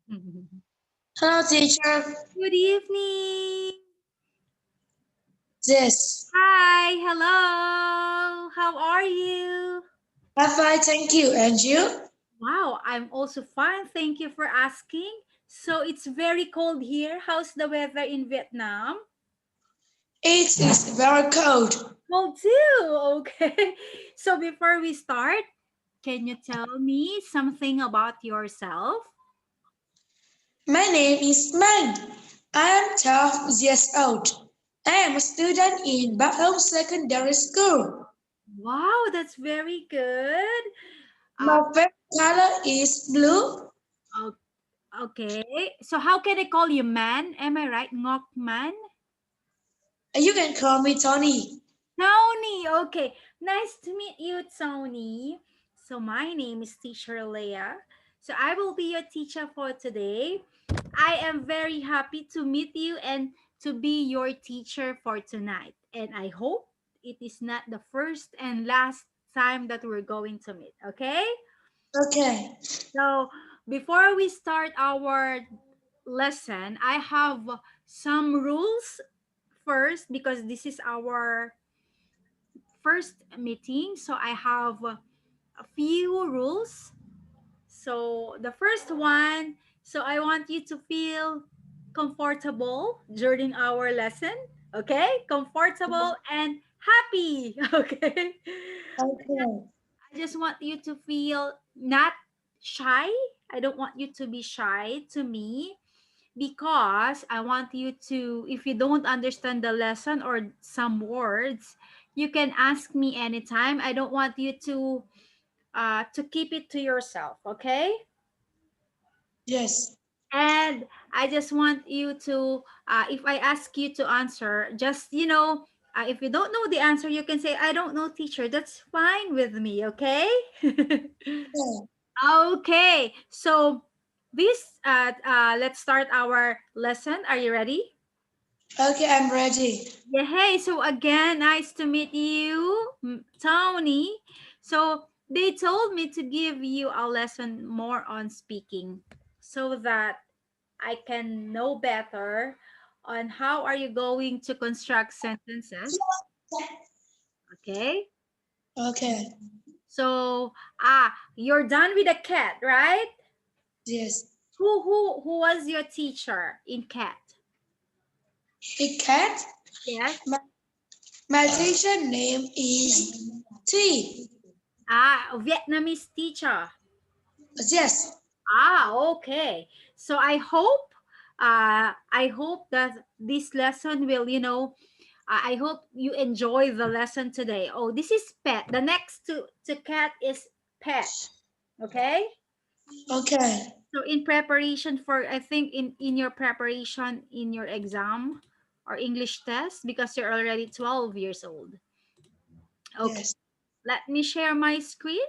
Hello, teacher. Good evening. Yes, Hi, hello. How are you? I'm fine, thank you. And you? Wow, I'm also fine. Thank you for asking. So it's very cold here. How's the weather in Vietnam? It is very cold. Cold too. Okay. So before we start, can you tell me something about yourself? My name is Mang. I am 12 years old. I am a student in Backhome Secondary School. Wow, that's very good. My Uh, favorite color is blue. o- okay. So how can I call you man? Am I right? Ngok man? You can call me Tony. Tony, okay. Nice to meet you, Tony. So my name is Teacher Leah. So I will be your teacher for today. I am very happy to meet you and to be your teacher for tonight. And I hope it is not the first and last time that we're going to meet, okay? Okay. So before we start our lesson, I have some rules first because this is our first meeting. So I have a few rules. So the first one, so I want you to feel comfortable during our lesson. Okay? Comfortable and happy. Okay? Okay. I just want you to feel not shy. I don't want you to be shy to me because I want you to, if you don't understand the lesson or some words, you can ask me anytime. I don't want you to keep it to yourself, okay? Yes. And I just want you to, if I ask you to answer, just if you don't know the answer, you can say, "I don't know, teacher." That's fine with me, okay? Yeah. Okay, so this let's start our lesson. Are you ready? Okay, I'm ready. Yeah, hey, so again, nice to meet you, Tony. So they told me to give you a lesson more on speaking so that I can know better on how are you going to construct sentences. Okay? Okay. So, you're done with the cat, right? Yes. Who was your teacher in cat? A cat. Yes. My, my teacher name is T. Vietnamese teacher. Yes. Okay. So I hope that this lesson will, I hope you enjoy the lesson today. Oh, this is pet. The next to cat is pet. Okay? Okay. So in preparation for, I think in your preparation in your exam or English test because you're already 12 years old. Okay. Yes. Let me share my screen.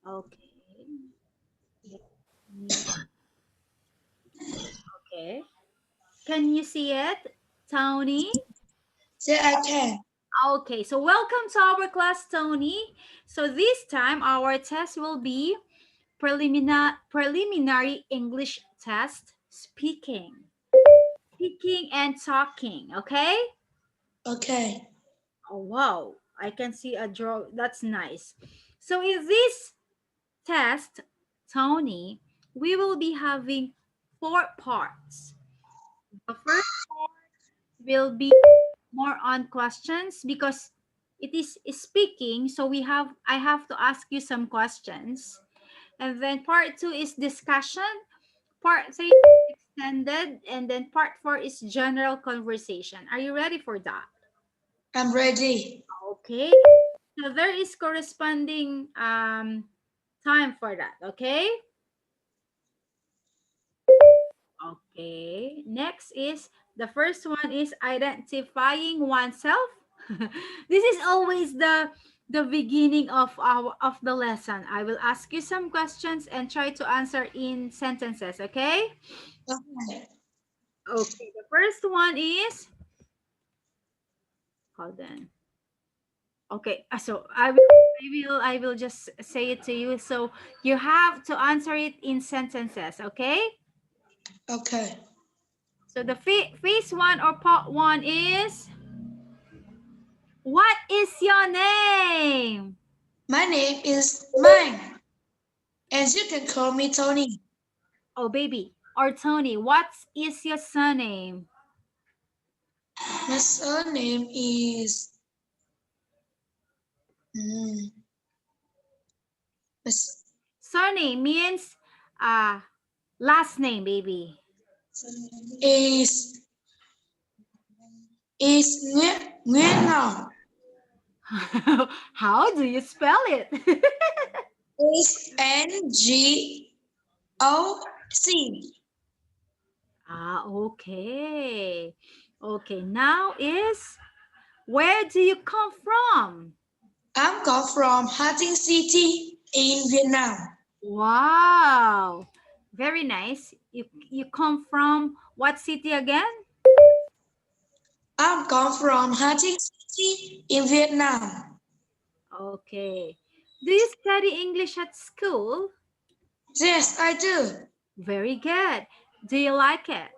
Okay. Let me- Okay. Can you see it, Tony? Yeah, I can. Okay, so welcome to our class, Tony. So this time our test will be preliminary English test, speaking and talking. Okay. Okay. Oh wow, I can see a draw. That's nice. So in this test, Tony, we will be having four parts. The first will be more on questions because it is speaking, so I have to ask you some questions, and then part 2 is discussion, part 3 is extended, and then part 4 is general conversation. Are you ready for that? I'm ready. Okay, so there is corresponding time for that. Okay. Okay, next is the first one is identifying oneself. This is always the beginning of the lesson. I will ask you some questions and try to answer in sentences, okay? Okay. Okay, the first one is hold on. Okay, so I will I will just say it to you. So you have to answer it in sentences, okay? Okay. So the phase one or part one is, what is your name? My name is Mine, and you can call me Tony. Oh, baby. Or Tony, what is your surname? My surname is mm, my Surname means last name, baby. is Nguyen Ngao. How do you spell it? Is NGOC. Okay. Okay, now is, where do you come from? I'm come from Ha Tinh City in Vietnam. Wow. Very nice. You come from what city again? I'm come from Ha Tinh City in Vietnam. Okay. Do you study English at school? Yes, I do. Very good. Do you like it?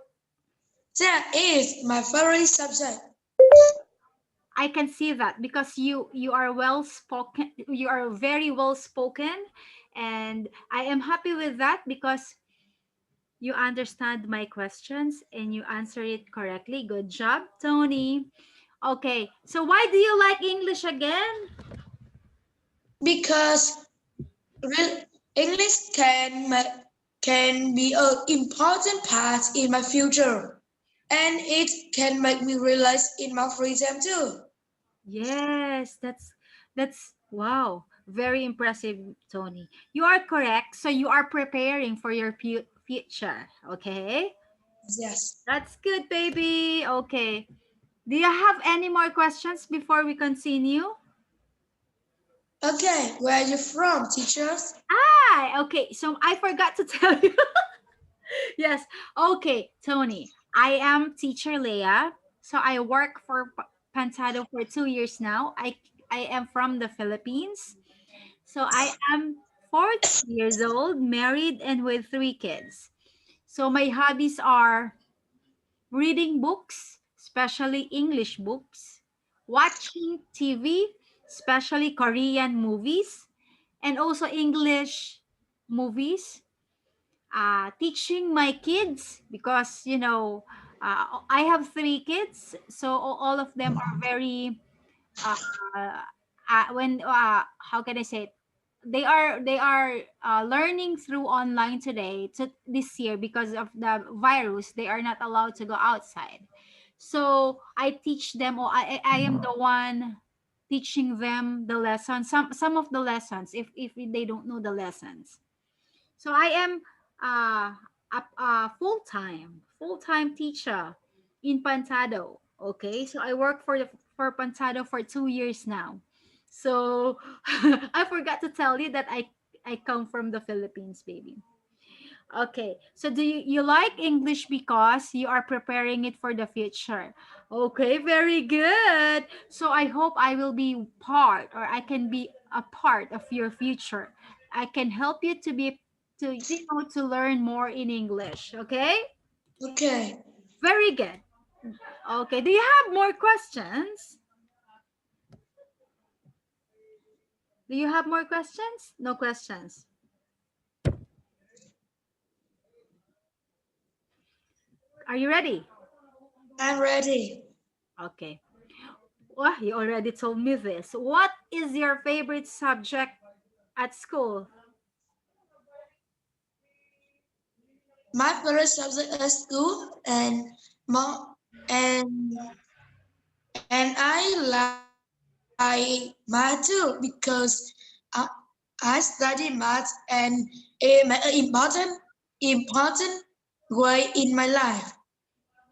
That is my favorite subject. I can see that because you are well spoken, you are very well spoken, and I am happy with that because you understand my questions and you answer it correctly. Good job, Tony. Okay, so why do you like English again? Because English can be an important part in my future, and it can make me realize in my free time too. Yes, that's wow, very impressive, Tony. You are correct. So you are preparing for your future, okay? Yes. That's good, baby. Okay. Do you have any more questions before we continue? Okay, where are you from, teachers? Okay. So I forgot to tell you. Yes. Okay, Tony. I am teacher Leah. So I work for Pantado for 2 years now. I am from the Philippines. So I am 40 years old, married, and with 3 kids. So my hobbies are reading books, especially English books, watching TV, especially Korean movies, and also English movies, teaching my kids because, I have 3 kids, so all of them are very, uh, when how can I say it? They are learning through online today to this year because of the virus. They are not allowed to go outside, so I teach them, or I am the one teaching them the lessons, some of the lessons if they don't know the lessons. So I am a full-time teacher in Pantado. Okay, so I work for Pantado for 2 years now. So I forgot to tell you that I come from the Philippines, baby. Okay, so do you like English because you are preparing it for the future? Okay, very good. So I hope I will be part, or I can be a part of your future. I can help you to learn more in English. Okay, Okay. very good. Okay, do you have more questions? Do you have more questions? No questions. Are you ready? I'm ready. Okay. Well, you already told me this. What is your favorite subject at school? My favorite subject at school more and I like math too because I, I study math and important way in my life.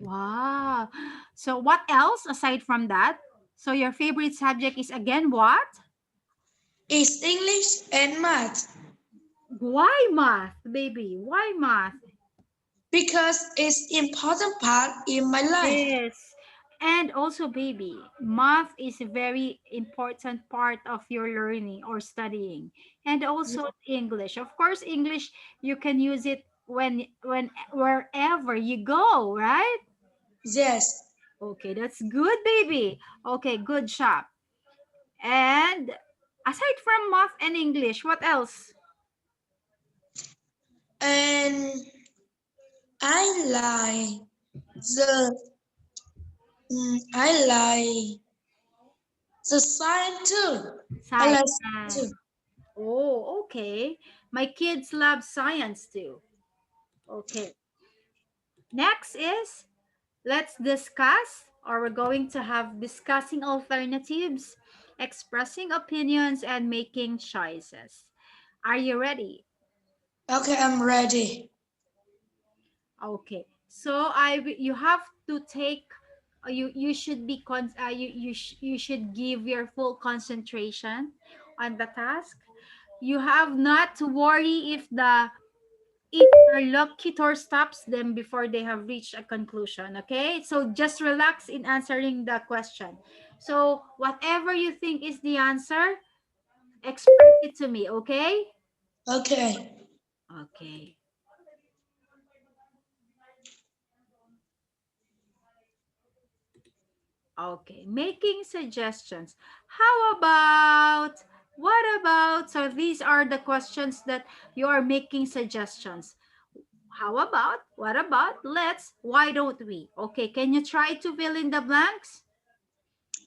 Wow. So what else aside from that? So your favorite subject is again what? It's English and math Why math, baby? Why math? because it's important part in my life. Yes. And also, baby, math is a very important part of your learning or studying. And also English. Of course, English, you can use it when wherever you go, right? Yes. Okay, that's good, baby. Okay, good job. And aside from math and English, what else? And I like the I like the science too. I like science too. Science. Oh, okay. My kids love science too. Okay. Next is let's discuss, or we're going to have discussing alternatives, expressing opinions, and making choices. Are you ready? Okay, I'm ready. Okay. So you have to take you should be you should give your full concentration on the task. You have not to worry if your locutor stops them before they have reached a conclusion. Okay, so just relax in answering the question. So whatever you think is the answer, express it to me. Okay. Okay. Okay. Okay, making suggestions. How about, what about, so these are the questions that you are making suggestions. How about, what about, let's, why don't we? Okay, can you try to fill in the blanks?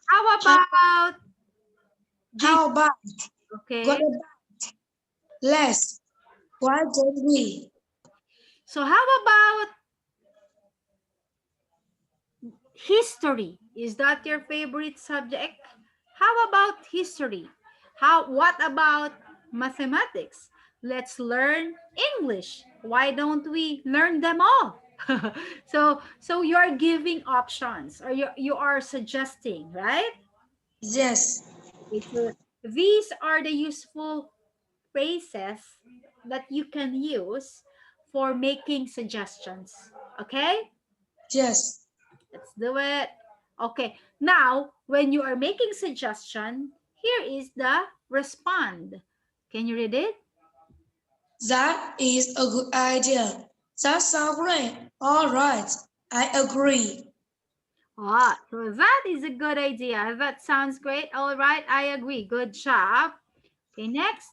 How How, about, J- how about what okay, about less? Why don't we? so how about history? Is that your favorite subject? How about history? What about mathematics? Let's learn English. Why don't we learn them all? So you are giving options, or you are suggesting, right? Yes. It's these are the useful phrases that you can use for making suggestions. Okay? Yes. Let's do it. Okay. Now, when you are making suggestion, here is the respond. Can you read it? That is a good idea. That sounds great. All right. I agree. Ah, so that is a good idea. That sounds great. All right, I agree. Good job. Okay, next.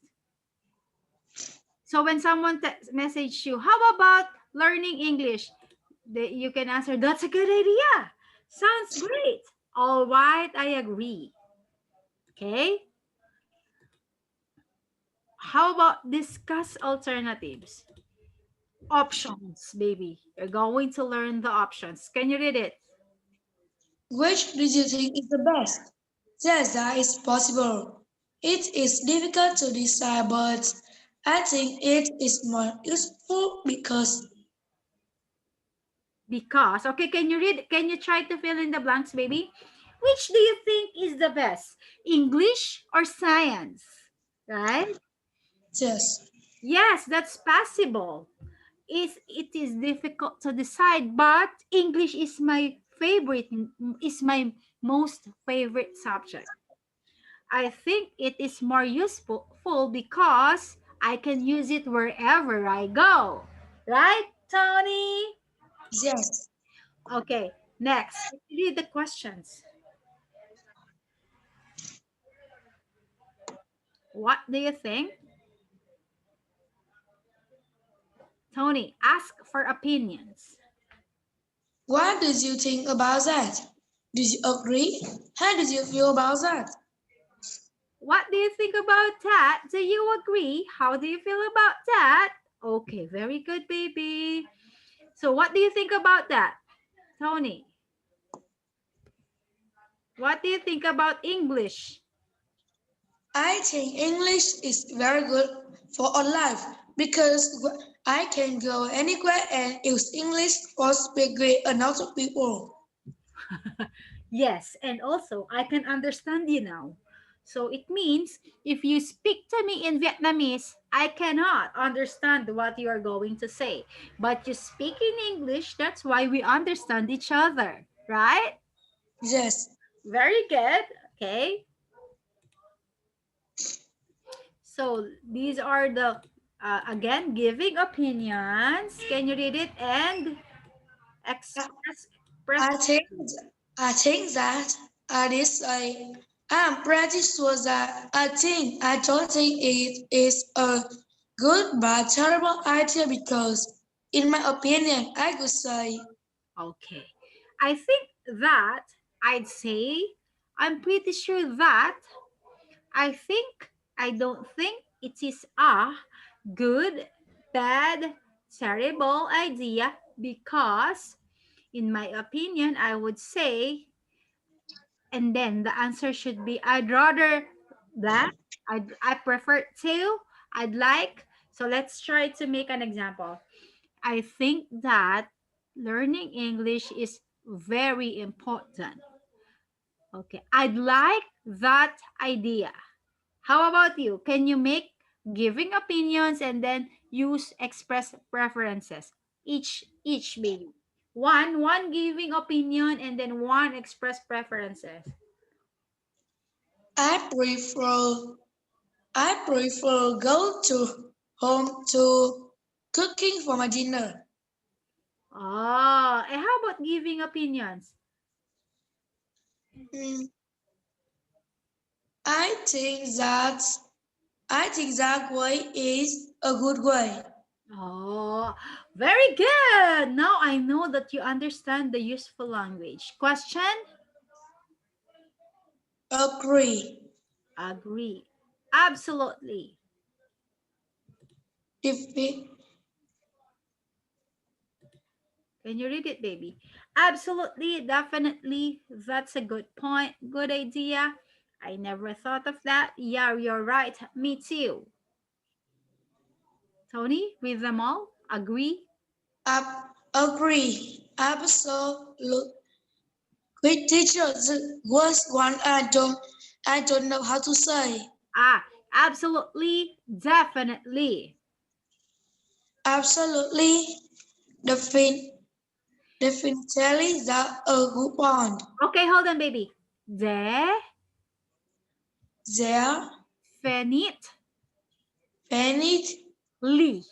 So when someone message you, how about learning English? You can answer, that's a good idea. Sounds great. All right, I agree. Okay. How about discuss alternatives? Options, baby. You're going to learn the options. Can you read it? Which do you think is the best? Yes, that is possible. It is difficult to decide, but I think it is more useful because Because, okay, can you read? Can you try to fill in the blanks, baby? Which do you think is the best? English or science? Right? yes, Yes, that's possible. It is difficult to decide, but English is my favorite, is my most favorite subject. I think it is more useful because I can use it wherever I go. Right, Tony? yes. Okay, next. Read the questions. What do you think? Tony, ask for opinions. What did you think about that? Did you agree? How did you feel about that? What do you think about that? Do you agree? How do you feel about that? Okay, very good, baby. So, what do you think about that, Tony? What do you think about English? I think English is very good for our life because I can go anywhere and use English or speak with another people. Yes, and also I can understand you now. So it means if you speak to me in Vietnamese, I cannot understand what you are going to say. But you speak in English, that's why we understand each other, right? Yes. Very good. Okay. So these are the again giving opinions. Can you read it and I, express pref- I think I think that at this I'm pretty sure that I don't think it is a good but terrible idea because in my opinion I could say Okay. I think that I'd say I'm pretty sure that I think I don't think it is a good, bad, terrible idea because in my opinion I would say and then the answer should be I'd rather that I prefer to I'd like so let's try to make an example. I think that learning English is very important. Okay, I'd like that idea. How about you? Can you make giving opinions and then use express preferences? Each baby. One giving opinion and then one express preferences. I prefer I prefer go to home to cooking for my dinner. Oh, and how about giving opinions? Mm, I think that I think that way is a good way. Oh, very good. Now I know that you understand the useful language. Question? Agree. Agree. Absolutely. Defi- Can you read it, baby? Absolutely, definitely. That's a good point. Good idea. I never thought of that. Yeah, you're right. Me too. Tony, read them all. Agree. Agree. Absolute. With teachers was one I don't know how to say. Ah, absolutely, definitely. Absolutely. Defin definitely that a good one. Okay, hold on, baby. There, Definitely. Bennett, Lee.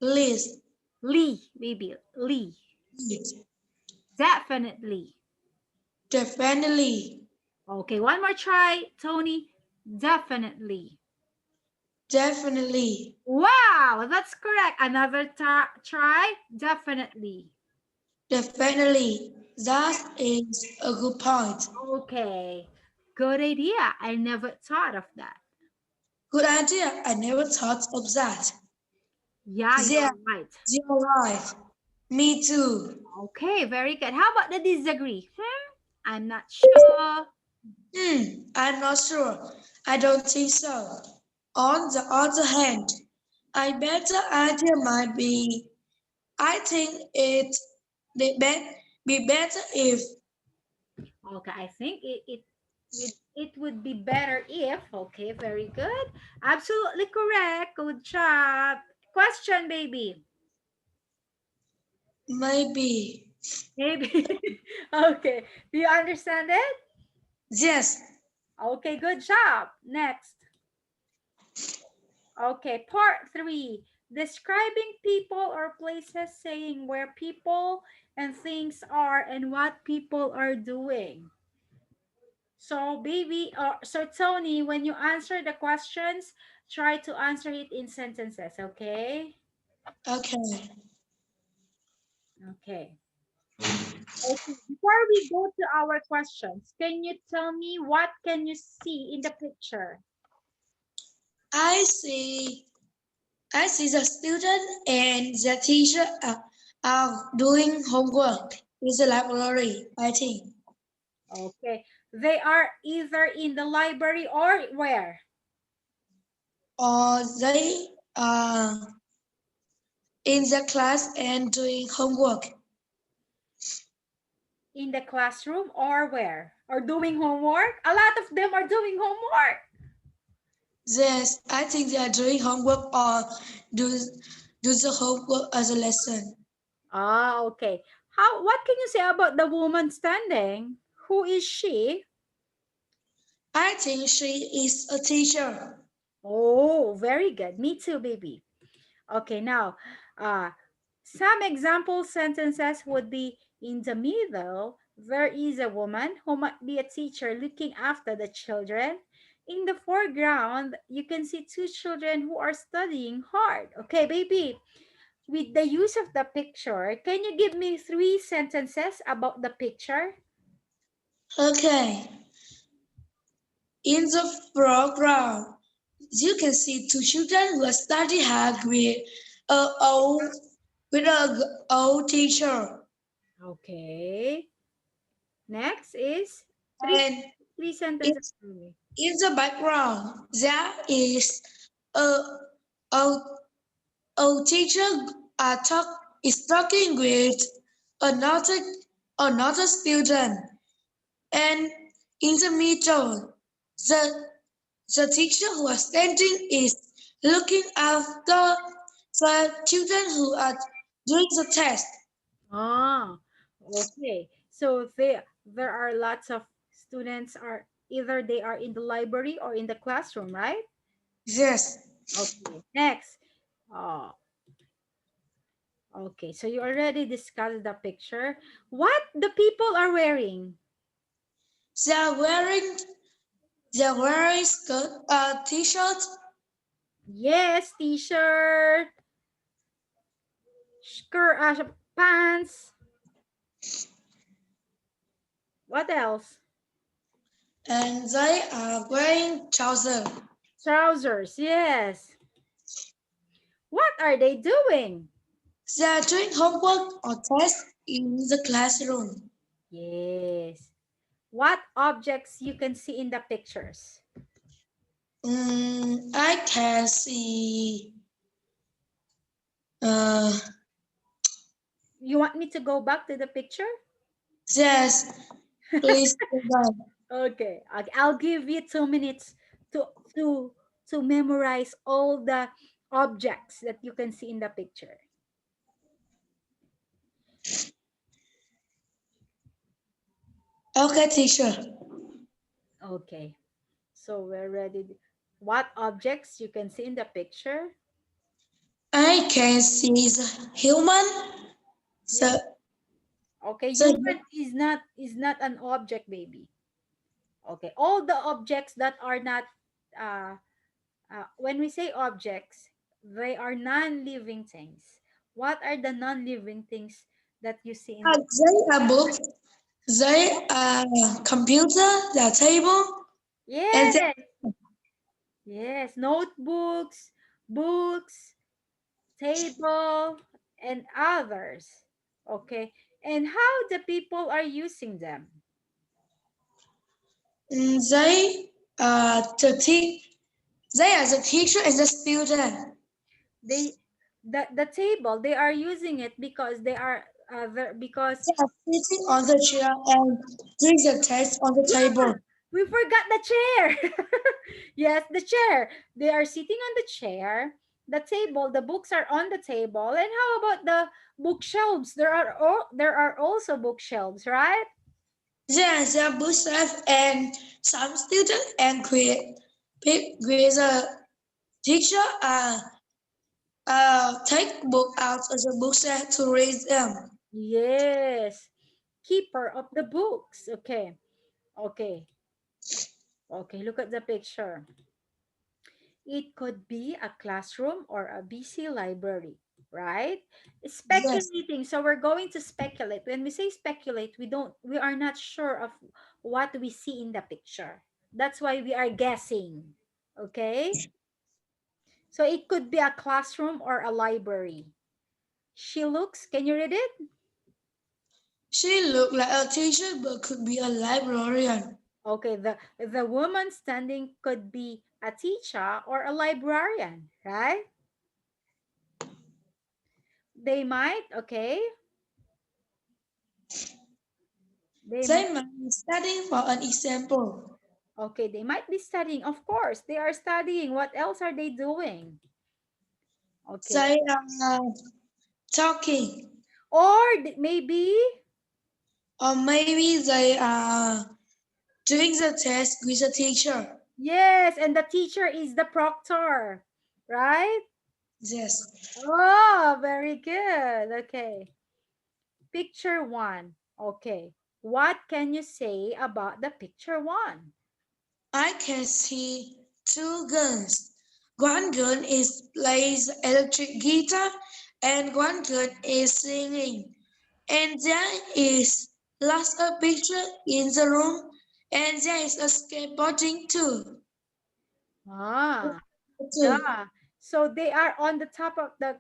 Liz, Lee, baby. Lee. Liz. Definitely. Definitely. Okay, one more try, Tony. Definitely. Definitely. Wow, that's correct. Another try. Definitely. Definitely. That is a good point. Okay. Good idea. I never thought of that. Good idea. I never thought of that. Yeah, Yeah, you're right. you're right. Me too. Okay, very good. How about the disagree? I'm not sure. I'm not sure. I don't think so. On the other hand, I better idea might be. I think be better if. Okay, I think it would be better if. Okay, very good. Absolutely correct. Good job. Question, baby. Maybe. Maybe. Okay. Do you understand it? Yes. Okay, good job. Next. Okay, part three. Describing people or places, saying where people and things are and what people are doing. So, baby, so Tony, when you answer the questions, try to answer it in sentences, okay? Okay. Okay. Okay. Before we go to our questions, can you tell me what can you see in the picture? I see. I see the student and the teacher are doing homework in the library. I think. Okay. They are either in the library or where? Or they are in the class and doing homework. In the classroom or where? Or doing homework? A lot of them are doing homework. Yes, I think they are doing homework or do do the homework as a lesson. Ah, okay. What can you say about the woman standing? Who is she? I think she is a teacher. Oh, very good. Me too, baby. Okay, now, uh, some example sentences would be in the middle, there is a woman who might be a teacher looking after the children. In the foreground, you can see two children who are studying hard. Okay, baby, with the use of the picture, can you give me three sentences about the picture? Okay. In the foreground, you can see two children who are studying hard a old old teacher. Okay. Next is three And three in, sentences only. in the background, there is a old, old teacher talk, is talking with another another student. And in the middle, the the teacher who is standing is looking after the children who are doing the test. Ah, okay. So there are lots of students are either they are in the library or in the classroom, right? Yes. Okay. Next. Oh, okay. So you already discussed the picture. What the people are wearing? They are wearing skirt, t-shirt Yes, t-shirt, skirt, pants. What else? and they are wearing trousers. Trousers. Yes. What are they doing? They are doing homework or test in the classroom. Yes. What objects you can see in the pictures? I can see. Uh, You want me to go back to the picture? yes, please go back. Okay, I'll give you 2 minutes to to to memorize all the objects that you can see in the picture. Okay, teacher. Okay, so we're ready. What objects you can see in the picture? I can see the human. Yeah. The, Okay, the human is not an object, baby. Okay, all the objects that are not uh, when we say objects, they are non-living things. What are the non-living things that you see in the they are books. They are computer, the table, and Yes, yes, notebooks, books, table, and others. Okay, and how the people are using them? they are they are the teacher and the student. They the table they are using it because they are because They are sitting on the chair and doing the test on the yeah, table. we forgot the chair. Yes, the chair. They are sitting on the chair. The table, the books are on the table. And how about the bookshelves? There are also bookshelves, right? There are bookshelf and some students and with the teacher take book out of the bookshelf to read them. Yes. Keeper of the books. Okay. Okay. Okay, look at the picture. It could be a classroom or a busy library, right? Yes. Speculating. So we're going to speculate. When we say speculate, we are not sure of what we see in the picture. That's why we are guessing. Okay? So it could be a classroom or a library. She looks, can you read it? She looked like a teacher but could be a librarian. Okay, the woman standing could be a teacher or a librarian, right? They might, okay? They might They might be studying for an example. Okay, they might be studying. Of course, they are studying. What else are they doing? Okay. They are talking. Or maybe Or maybe they are doing the test with the teacher. Yes, and the teacher is the proctor, right? Yes. Oh, very good. Okay. Picture one. Okay. What can you say about the picture one? I can see two girls. One girl is plays electric guitar and one girl is singing. And there is lots of picture in the room and there is a skateboarding too. Ah, Too. yeah. So they are on the top of the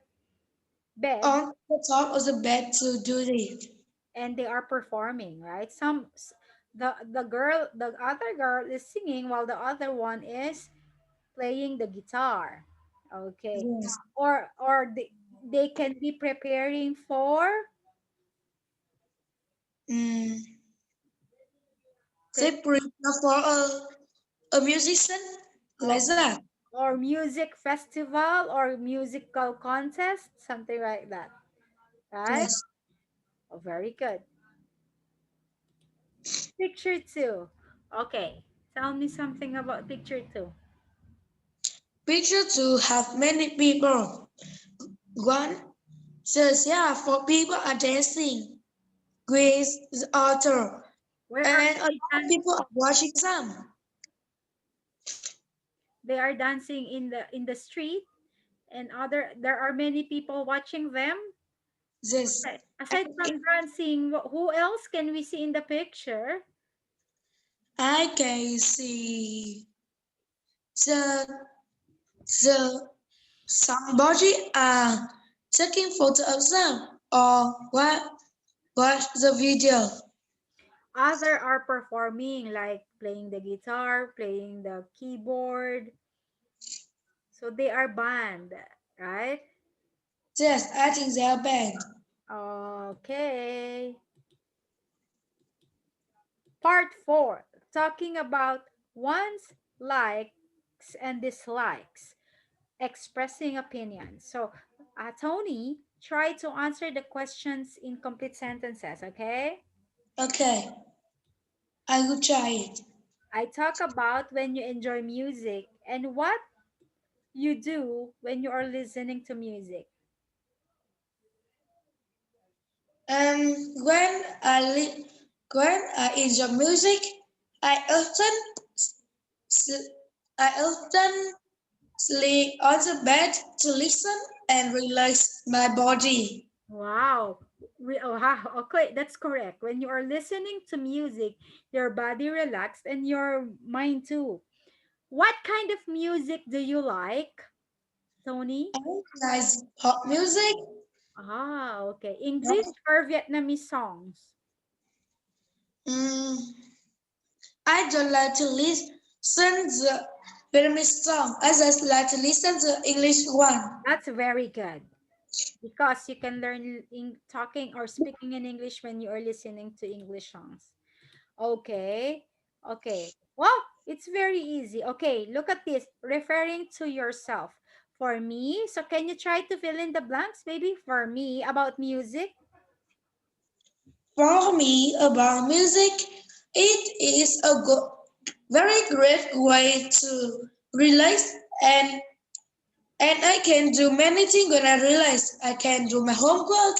bed On the top of the bed to do it. and they are performing, right? The girl, the other girl is singing while the other one is playing the guitar. Okay. Yes. Or they can be preparing for Mm. pre- Say for a musician like oh, that. or music festival or musical contest, something like that, right? Yes. Oh, very good. Picture two. Okay. Tell me something about picture two. Picture two have many people. One says, yeah, four people are dancing with the author, Where are and a lot they of people are watching them. They are dancing in the street, and other there are many people watching them. This, Okay. and Aside from dancing, who else can we see in the picture? I can see the the somebody are taking photo of them or watch the video. Other are performing, like playing the guitar, playing the keyboard. So they are band, right? Yes, I think they are band. Okay. Part 4, talking about one's likes and dislikes, expressing opinions. So, Tony, try to answer the questions in complete sentences, okay? Okay, I will try it. I talk about when you enjoy music and what you do when you are listening to music. Um, when when I enjoy music, I often s- I often sleep on the bed to listen and relax my body. Wow. Okay, that's correct. When you are listening to music, your body relaxed and your mind too. What kind of music do you like, Tony? I like pop music. Ah, okay. English or Vietnamese songs? Mm, I don't like to listen the Vietnamese song. I just like to listen the English one. That's very good because you can learn talking or speaking in English when you are listening to English songs. Okay. Okay. Well, it's very easy. Okay, look at this. Referring to yourself. For me, so can you try to fill in the blanks, maybe? For me, about music? For me, about music, it is a very great way to relax and I can do many things when I relax. I can do my homework,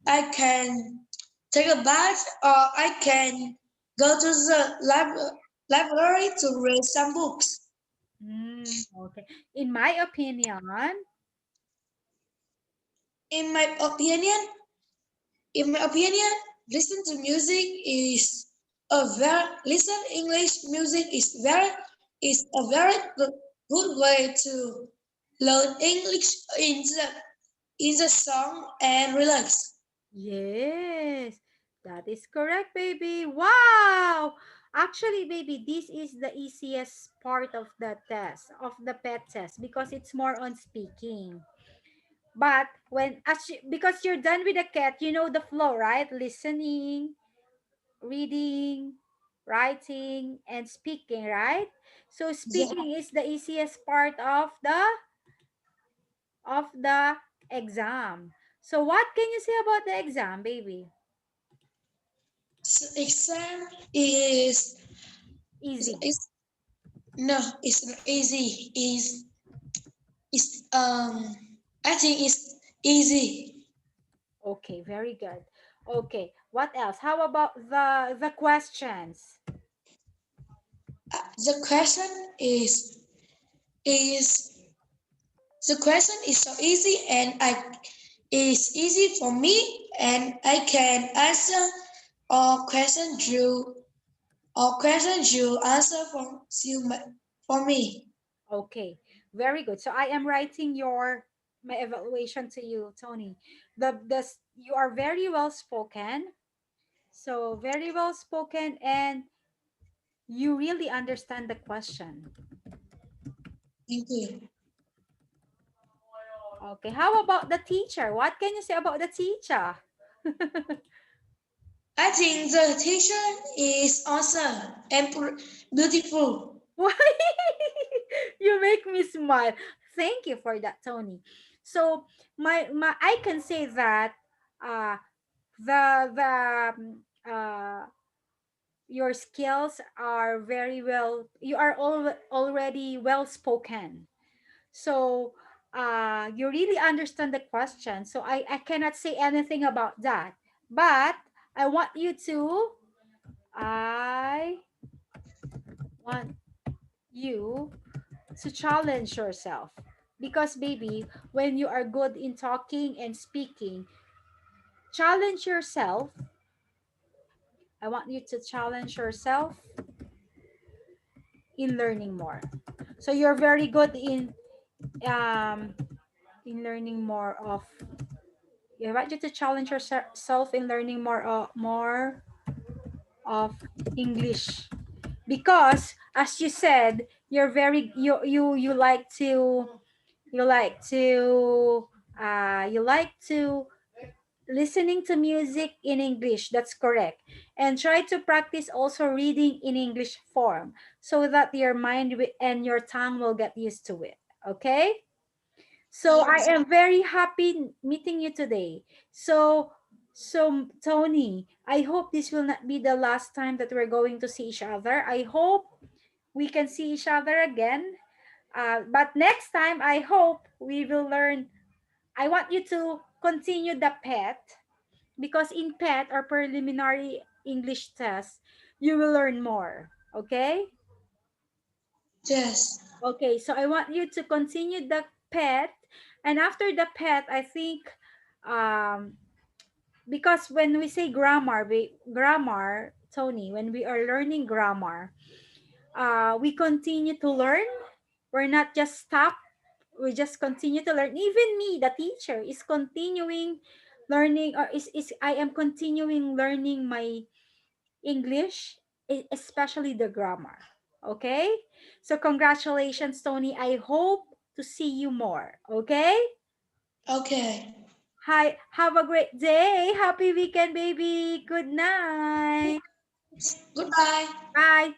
I can take a bath, or I can go to the library to read some books. Okay. In my opinion, In my opinion, in my opinion, listen to music is a very listen English music is a very good way to learn English in the song and relax. yes, that is correct, baby. Wow! Actually, baby, this is the easiest part of the test, of the pet test, because it's more on speaking. But because you're done with the cat, you know the flow, right? Listening, reading, writing, and speaking, right? So Yeah. speaking is the easiest part of the exam. So what can you say about the exam, baby? Exam is Easy. is no, it's not easy. Is I think it's easy. Okay, very good. Okay, what else? How about the questions? The question is the question is so easy and I is easy for me and I can answer all questions you answer for me. Okay, very good. So I am writing your my evaluation to you, Tony. You are very well spoken. So very well spoken, and you really understand the question. Thank you. Okay, how about the teacher? What can you say about the teacher? I think the teacher is awesome and beautiful. Why? You make me smile. Thank you for that, Tony. So my I can say that uh the your skills are very well, you are already well spoken. So you really understand the question. So I cannot say anything about that. But I want you to I want you to challenge yourself. Because baby, when you are good in talking and speaking, challenge yourself. I want you to challenge yourself in learning more. So you're very good um in learning more of, I want you to challenge yourself in learning more of English, because as you said, you're very you like to you like to you like to listening to music in English. That's correct. And try to practice also reading in English form, so that your mind and your tongue will get used to it. Okay? So I Yes. am very happy meeting you today. So Tony, I hope this will not be the last time that we're going to see each other. I hope we can see each other again. But next time, I hope we will learn. I want you to continue the PET, because in PET or preliminary English test, you will learn more. Okay? Yes. Okay, so I want you to continue the PET. And after the PET, I think um, because when we say grammar, grammar, Tony, when we are learning grammar, we continue to learn. We're not just stop. We just continue to learn. Even me, the teacher, is continuing learning, or is I am continuing learning my English, especially the grammar. Okay? So congratulations, Tony. I hope to see you more. Okay? Okay. Hi, have a great day. Happy weekend, baby. Good night. Goodbye. Bye.